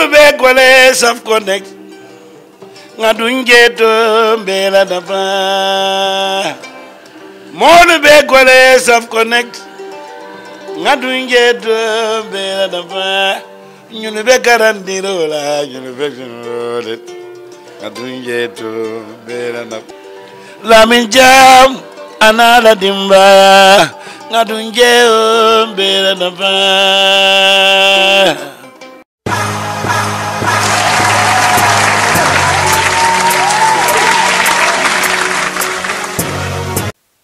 Molu be kwale saf connect. Ngadunje to bela daba. Molu be kwale saf connect. Ngadunje to bela daba. Nyunu be garandiro la, nyunu be jinole. Ngadunje to bela daba. Lamin jam anala dimba. Ngadunje to bela daba.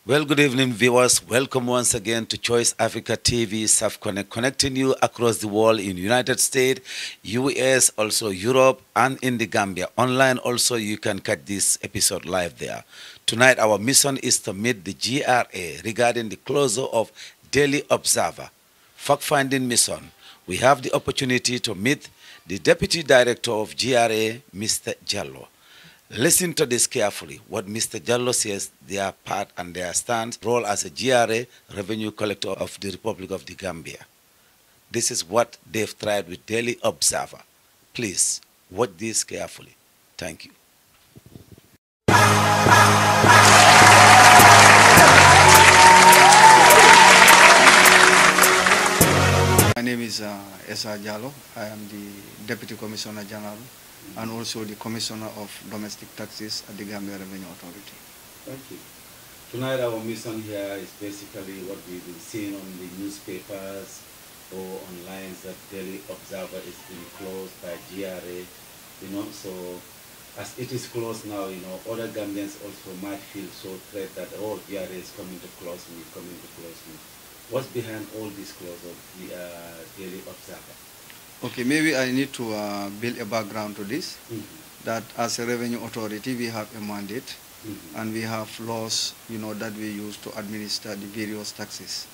Well, good evening, viewers. Welcome once again to Choice Africa TV, South Connect, connecting you across the world in United States, US, also Europe, and in the Gambia. Online also, you can catch this episode live there. Tonight, our mission is to meet the GRA regarding the closure of Daily Observer fact-finding mission. We have the opportunity to meet the Deputy Director of GRA, Mr. Jallow. Listen to this carefully, what Mr. Jallow says, their part and their stance, role as a GRA revenue collector of the Republic of the Gambia. This is what they've tried with Daily Observer. Please, watch this carefully. Thank you. My name is Jallow. I am the Deputy Commissioner General and also the Commissioner of Domestic Taxes at the Gambia Revenue Authority. Thank you. Tonight our mission here is basically what we've been seeing on the newspapers or online, that Daily Observer is being closed by GRA. So as it is closed now, other Gambians also might feel so threatened that, oh, GRA is coming to close me. What's behind all this close of the Daily Observer? Okay, maybe I need to build a background to this, that as a revenue authority, we have a mandate and we have laws, that we use to administer the various taxes.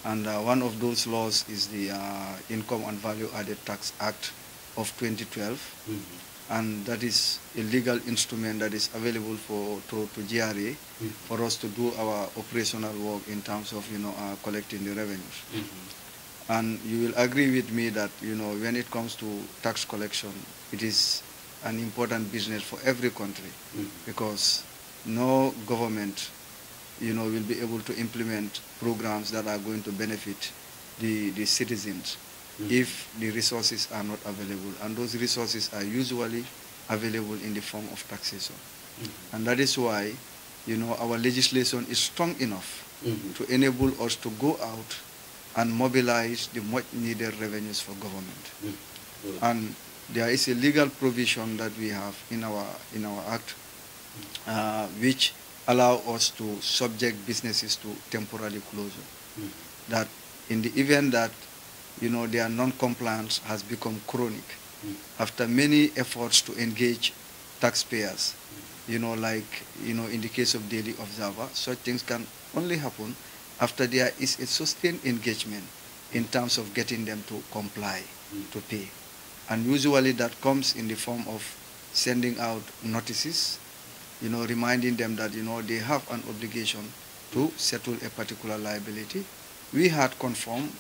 And one of those laws is the Income and Value Added Tax Act of 2012. And that is a legal instrument that is available to GRA for us to do our operational work in terms of, collecting the revenues. And you will agree with me that, when it comes to tax collection, it is an important business for every country because no government, will be able to implement programs that are going to benefit the citizens if the resources are not available. And those resources are usually available in the form of taxation. And that is why, our legislation is strong enough to enable us to go out and mobilize the much needed revenues for government. And there is a legal provision that we have in our act which allow us to subject businesses to temporary closure. That in the event that their non-compliance has become chronic, after many efforts to engage taxpayers, in the case of Daily Observer, such things can only happen after there is a sustained engagement in terms of getting them to comply, to pay. And usually that comes in the form of sending out notices, reminding them that, they have an obligation to settle a particular liability. We had conformed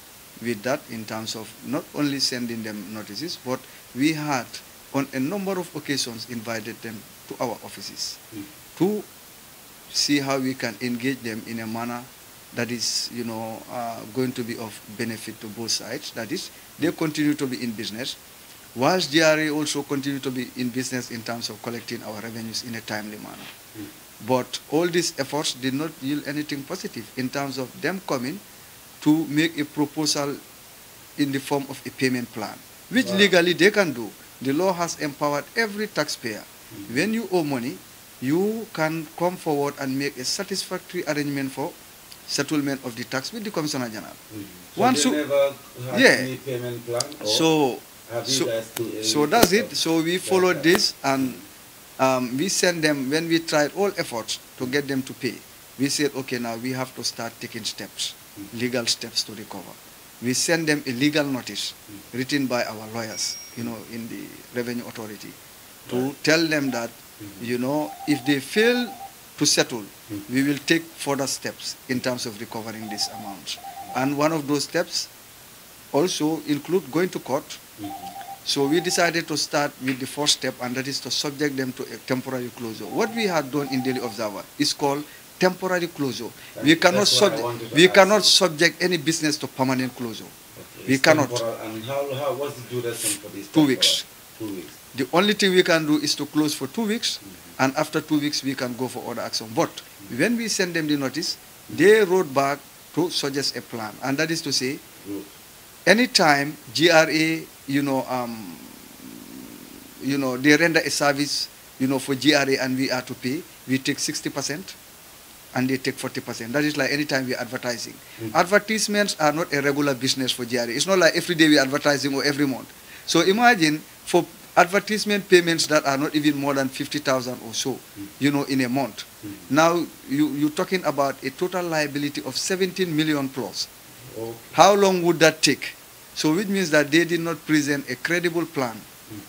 with that in terms of not only sending them notices, but we had on a number of occasions invited them to our offices to see how we can engage them in a manner that is, going to be of benefit to both sides. That is, they continue to be in business, whilst GRA also continue to be in business in terms of collecting our revenues in a timely manner. But all these efforts did not yield anything positive in terms of them coming to make a proposal in the form of a payment plan, which legally they can do. The law has empowered every taxpayer. When you owe money, you can come forward and make a satisfactory arrangement for settlement of the tax with the Commissioner General. So they never had any payment plan? So that's it. So we followed this, and we sent them, when we tried all efforts to get them to pay, we said, okay, now we have to start taking steps, legal steps to recover. We send them a legal notice written by our lawyers, in the Revenue Authority, to tell them that, if they fail to settle, we will take further steps in terms of recovering these amounts. And one of those steps also include going to court So we decided to start with the first step, and that is to subject them to a temporary closure. What we had done in Daily Observer is called temporary closure. We cannot subject any business to permanent closure. Okay. We cannot. And what's the duration for this? 2 weeks. 2 weeks. The only thing we can do is to close for 2 weeks, and after 2 weeks we can go for other action. But when we send them the notice, they wrote back to suggest a plan, and that is to say, anytime GRA, they render a service, for GRA and we are to pay, we take 60%, and they take 40%. That is like anytime we are advertising. Advertisements are not a regular business for GRA. It's not like every day we are advertising or every month. So imagine for advertisement payments that are not even more than 50,000 or so, in a month. Now you're talking about a total liability of 17 million plus. Okay. How long would that take? So which means that they did not present a credible plan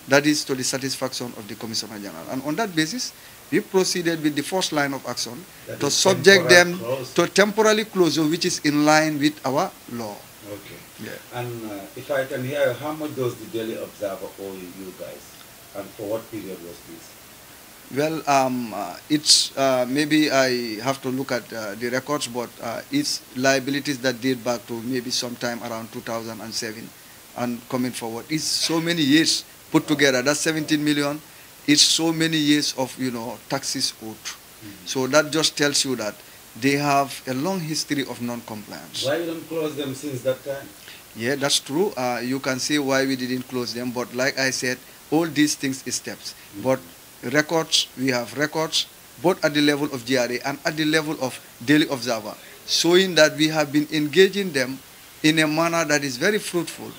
that is to the satisfaction of the Commissioner General. And on that basis, we proceeded with the first line of action to subject them to temporary closure, which is in line with our law. Okay. Yeah. And if I can hear, how much does the Daily Observer owe you guys? And for what period was this? Well, it's maybe I have to look at the records, but it's liabilities that date back to maybe sometime around 2007 and coming forward. It's so many years put together. That's 17 million. It's so many years of, taxes owed. So that just tells you that they have a long history of non-compliance. Why you don't close them since that time? Yeah, that's true. You can see why we didn't close them, but like I said, all these things is steps. But records, we have records, both at the level of GRA and at the level of Daily Observer, showing that we have been engaging them in a manner that is very fruitful,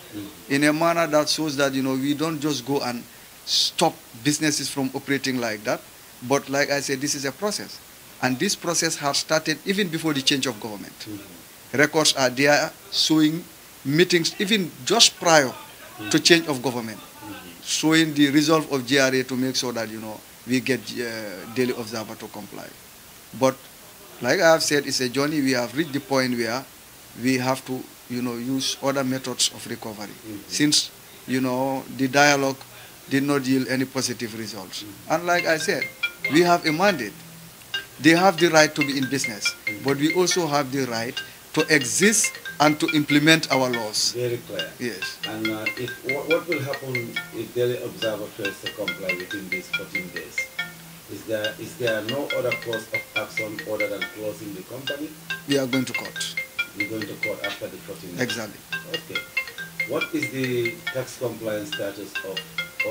in a manner that shows that, we don't just go and stop businesses from operating like that. But like I said, this is a process. And this process has started even before the change of government. Records are there showing meetings even just prior to change of government, showing the resolve of GRA to make sure that, we get Daily Observer to comply. But like I have said, it's a journey. We have reached the point where we have to, use other methods of recovery. Since, the dialogue did not yield any positive results. And like I said, we have a mandate. They have the right to be in business, but we also have the right to exist and to implement our laws. Very clear. Yes. And what will happen if Daily Observer fails to comply within these 14 days? Is there no other course of action other than closing the company? We are going to court. We're going to court after the 14 days? Exactly. Okay. What is the tax compliance status of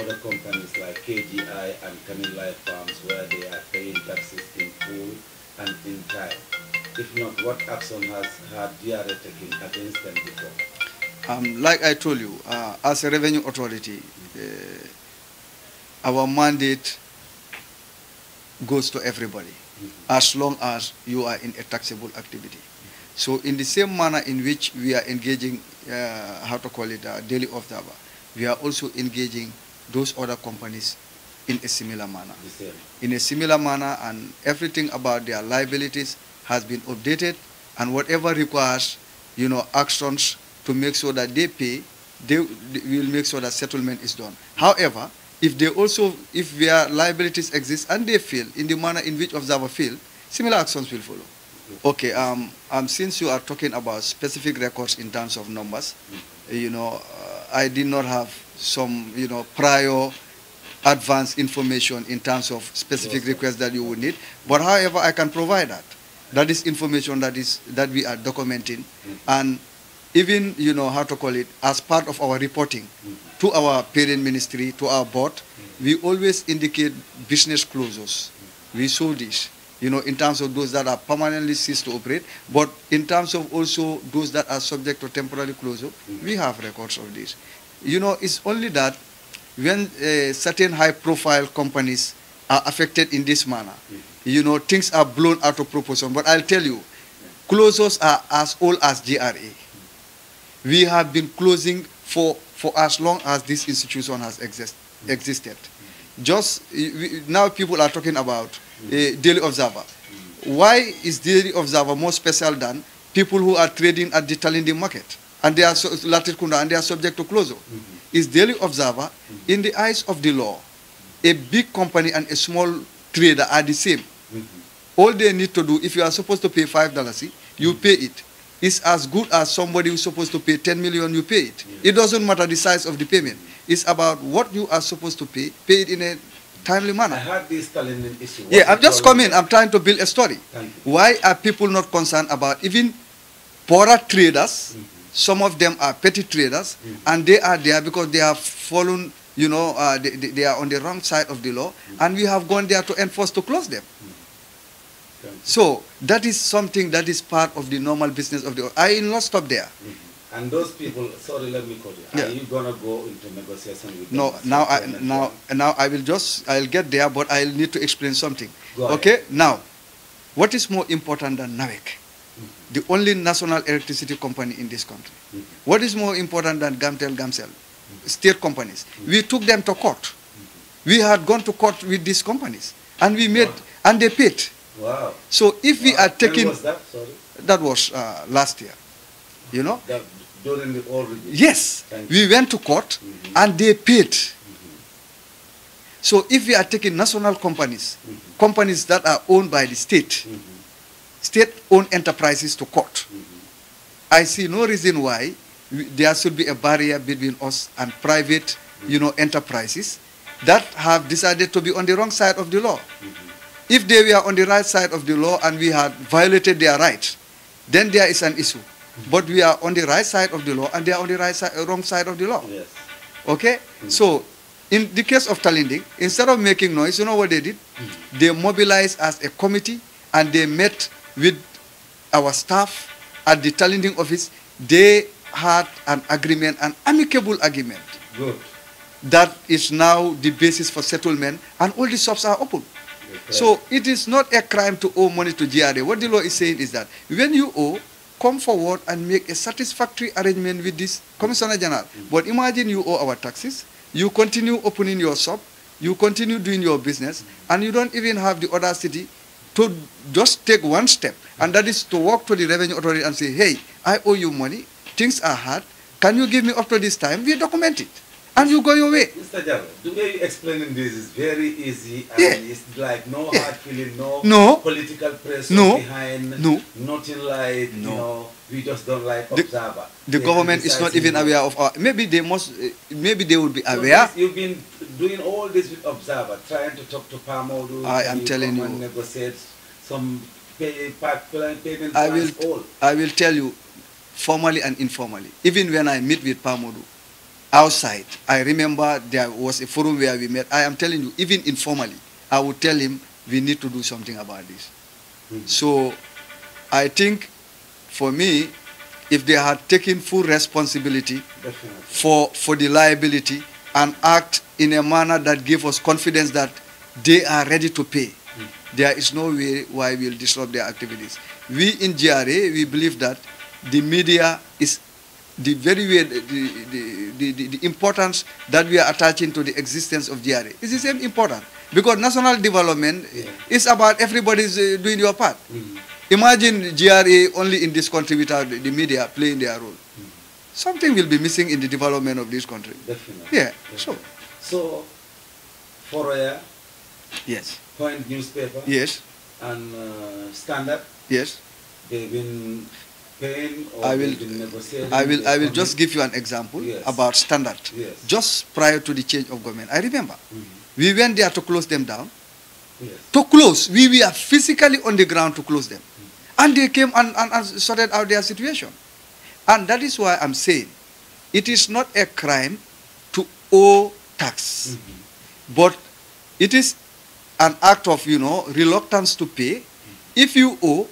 other companies like KGI and Camille Life Farms where they are paying taxes in full and in time? If not, what action had GRA taken against them before? Like I told you, as a revenue authority, our mandate goes to everybody, as long as you are in a taxable activity. So in the same manner in which we are engaging, Daily Observer, we are also engaging those other companies in a similar manner. In a similar manner, and everything about their liabilities has been updated, and whatever requires, actions to make sure that they pay, they will make sure that settlement is done. However, if their liabilities exist and they fail in the manner in which Observer failed, similar actions will follow. Okay, since you are talking about specific records in terms of numbers, I did not have some, prior advanced information in terms of specific requests that you would need. But however, I can provide that. That is information that we are documenting, and even, as part of our reporting to our parent ministry, to our board, we always indicate business closures. We show this, in terms of those that are permanently ceased to operate, but in terms of also those that are subject to temporary closure, we have records of this. It's only that when certain high-profile companies are affected in this manner, things are blown out of proportion. But I'll tell you, closures are as old as GRA. We have been closing for as long as this institution has existed. Now people are talking about Daily Observer. Why is Daily Observer more special than people who are trading at the Talindi market? And they are and they are subject to closure. is daily observer. In the eyes of the law, a big company and a small trader are the same. All they need to do, if you are supposed to pay $5, you pay it. It's as good as somebody who's supposed to pay 10 million, you pay it. It doesn't matter the size of the payment. It's about what you are supposed to pay it in a timely manner. I had this talent issue. Yeah, I'm just coming. I'm trying to build a story. Why are people not concerned about even poorer traders? Some of them are petty traders, and they are there because they have fallen, you know, they are on the wrong side of the law, and we have gone there to enforce to close them. So that is something that is part of the normal business of the. I will not stop there. And those people, sorry, let me cut you. Are you gonna go into negotiation with them? No, now I'll get there, but I'll need to explain something. Go okay, ahead. now, what is more important than NAWEC? The only national electricity company in this country. What is more important than Gamcel? State companies. We took them to court. We had gone to court with these companies, and we made, and they paid. Wow. So if we are taking, when was that? Sorry. That was last year. You know. During the old regime. Yes, we went to court, and they paid. So if we are taking national companies, companies that are owned by the state, state-owned enterprises to court, I see no reason why there should be a barrier between us and private, you know, enterprises that have decided to be on the wrong side of the law. If they were on the right side of the law and we had violated their rights, then there is an issue. But we are on the right side of the law and they are on the wrong side of the law. Yes. Okay? So, in the case of Talinding, instead of making noise, you know what they did? They mobilized as a committee and they met with our staff at the Talinding office. They had an agreement, an amicable agreement. Good. That is now the basis for settlement, and all the shops are open. So it is not a crime to owe money to GRA. What the law is saying is that when you owe, come forward and make a satisfactory arrangement with this Commissioner General. But imagine you owe our taxes, you continue opening your shop, you continue doing your business, and you don't even have the audacity to just take one step, and that is to walk to the Revenue Authority and say, hey, I owe you money, things are hard, can you give me up to this time? We document it. And you go your way. Mr. Jallow, the way you're explaining this is very easy, and it's like no hard feeling, no political pressure behind, nothing like, you know, we just don't like observer. The government is not even aware of our, maybe they must, maybe they will be aware. So you've been doing all this with observer, trying to talk to Pamodu, I am telling you, negotiate some payment I will tell you, formally and informally, even when I meet with Pamodu, outside, I remember there was a forum where we met. I am telling you, even informally, I would tell him we need to do something about this. So I think for me, if they had taken full responsibility for the liability and act in a manner that gave us confidence that they are ready to pay, there is no way why we'll disrupt their activities. We in GRA, we believe that the media is the very way, the importance that we are attaching to the existence of GRA is the same important. Because national development is about everybody's doing your part. Imagine GRA only in this country without the media playing their role. Something will be missing in the development of this country. Definitely. Yeah. Definitely. So, for a yes. Point newspaper. Yes. And Standard. Yes. They've been paying or I will just give you an example about Standard. Yes. Just prior to the change of government, I remember we went there to close them down. Yes. To close, we were physically on the ground to close them, and they came and sorted out their situation. And that is why I'm saying it is not a crime to owe tax, but it is an act of, you know, reluctance to pay. If you owe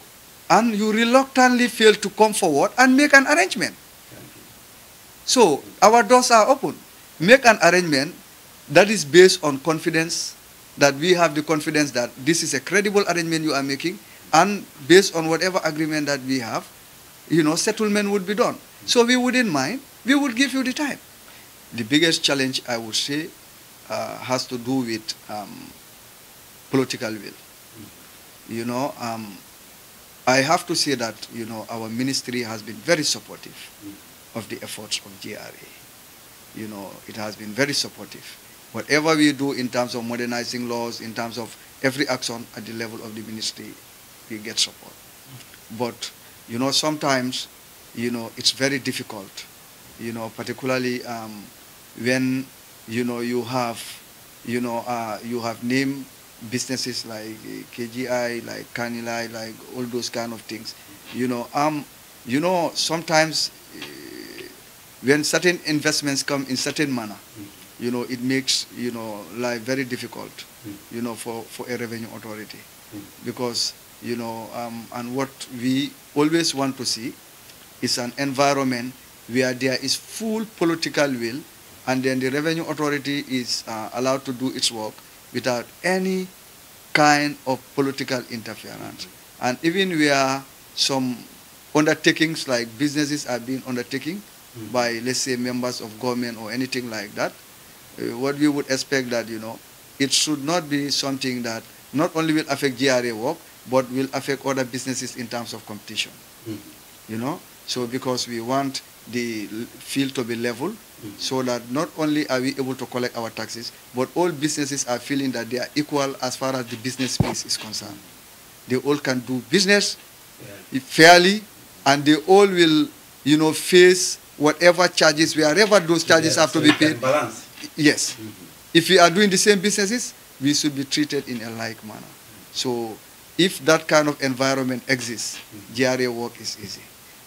and you reluctantly fail to come forward and make an arrangement. So our doors are open. Make an arrangement that is based on confidence, that we have the confidence that this is a credible arrangement you are making, and based on whatever agreement that we have, you know, settlement would be done. So we wouldn't mind. We would give you the time. The biggest challenge, I would say, has to do with political will. You know, I have to say that, you know, our ministry has been very supportive of the efforts of GRA. it has been very supportive. Whatever we do in terms of modernizing laws, in terms of every action at the level of the ministry, we get support. But, sometimes, it's very difficult, particularly when, you have named businesses like KGI, like Kanilai, like all those kind of things. Sometimes when certain investments come in certain manner, it makes, life very difficult, for a revenue authority. Because, and what we always want to see is an environment where there is full political will, and then the revenue authority is allowed to do its work without any kind of political interference. And even where some undertakings like businesses are being undertaken by, let's say, members of government or anything like that, what we would expect that, it should not be something that not only will affect GRA work, but will affect other businesses in terms of competition. So because we want the field to be level, so that not only are we able to collect our taxes, but all businesses are feeling that they are equal as far as the business space is concerned. They all can do business fairly, and they all will, face whatever charges, wherever those charges have to be paid. Balance. Yes. If we are doing the same businesses, we should be treated in a like manner. So if that kind of environment exists, GRA work is easy.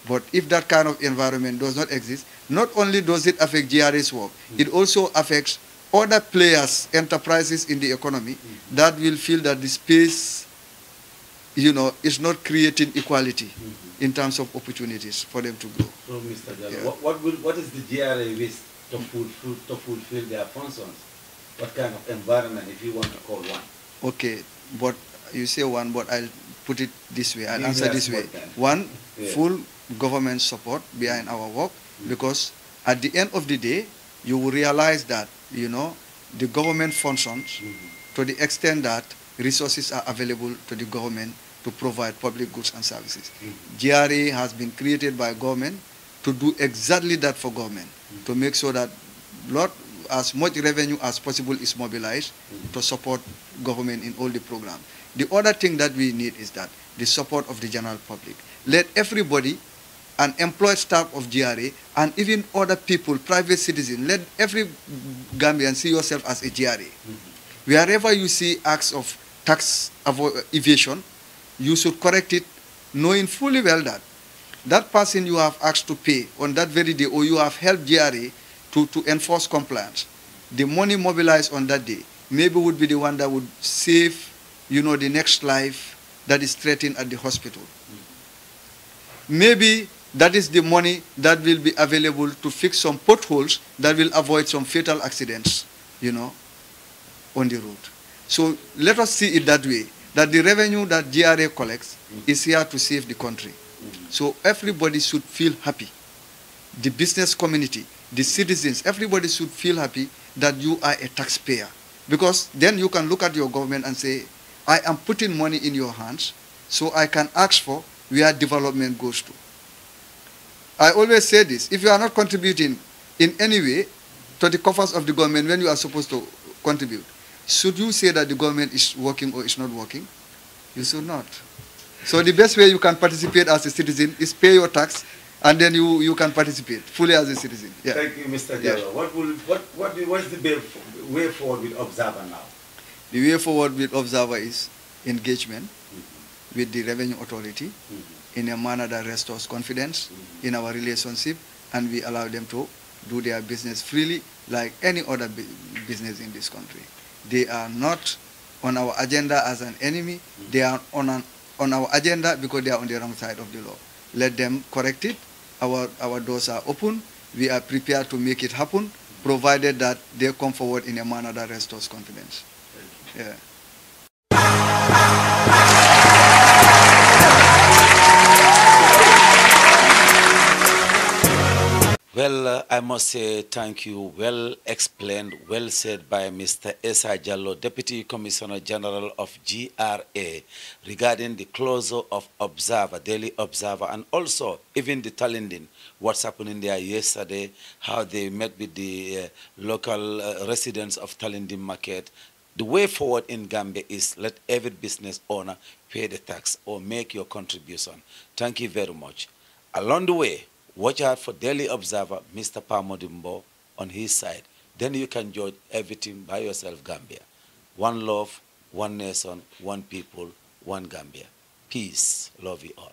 But if that kind of environment does not exist, not only does it affect GRA's work, it also affects other players, enterprises in the economy that will feel that the space, is not creating equality in terms of opportunities for them to grow. So, Mr. Jallow, what is the GRA wish to fulfill their functions? What kind of environment, if you want to call one? Okay, but you say one, but I'll put it this way. I'll answer this way. One, full government support behind our work, because at the end of the day, you will realize that, the government functions to the extent that resources are available to the government to provide public goods and services. GRA has been created by government to do exactly that for government, to make sure that as much revenue as possible is mobilized to support government in all the programs. The other thing that we need is that the support of the general public. Let everybody, an employed staff of GRA, and even other people, private citizens, let every Gambian see yourself as a GRA. Wherever you see acts of tax evasion, you should correct it, knowing fully well that that person you have asked to pay on that very day, or you have helped GRA to enforce compliance, the money mobilized on that day maybe would be the one that would save, the next life that is threatened at the hospital. Maybe that is the money that will be available to fix some potholes that will avoid some fatal accidents, on the road. So let us see it that way, that the revenue that GRA collects is here to save the country. So everybody should feel happy. The business community, the citizens, everybody should feel happy that you are a taxpayer. Because then you can look at your government and say, I am putting money in your hands, so I can ask for where development goes to. I always say this, if you are not contributing in any way to the coffers of the government when you are supposed to contribute, should you say that the government is working or is not working? You should not. So the best way you can participate as a citizen is pay your tax, and then you can participate fully as a citizen. Yeah. Thank you, Mr. Jallow. What is the way forward with Observer now? The way forward with Observer is engagement with the revenue authority in a manner that restores confidence in our relationship, and we allow them to do their business freely like any other business in this country. They are not on our agenda as an enemy. They are on our agenda because they are on the wrong side of the law. Let them correct it. Our doors are open. We are prepared to make it happen, provided that they come forward in a manner that restores confidence. Yeah. Well, I must say thank you. Well explained, well said by Mr. Esa Jallow, Deputy Commissioner General of GRA, regarding the closure of Observer, Daily Observer, and also even the Talindin, what's happening there yesterday, how they met with the local residents of Talindin Market. The way forward in Gambia is let every business owner pay the tax or make your contribution. Thank you very much. Along the way, watch out for Daily Observer, Mr. Pamodimbo, on his side. Then you can judge everything by yourself, Gambia. One love, one nation, one people, one Gambia. Peace. Love you all.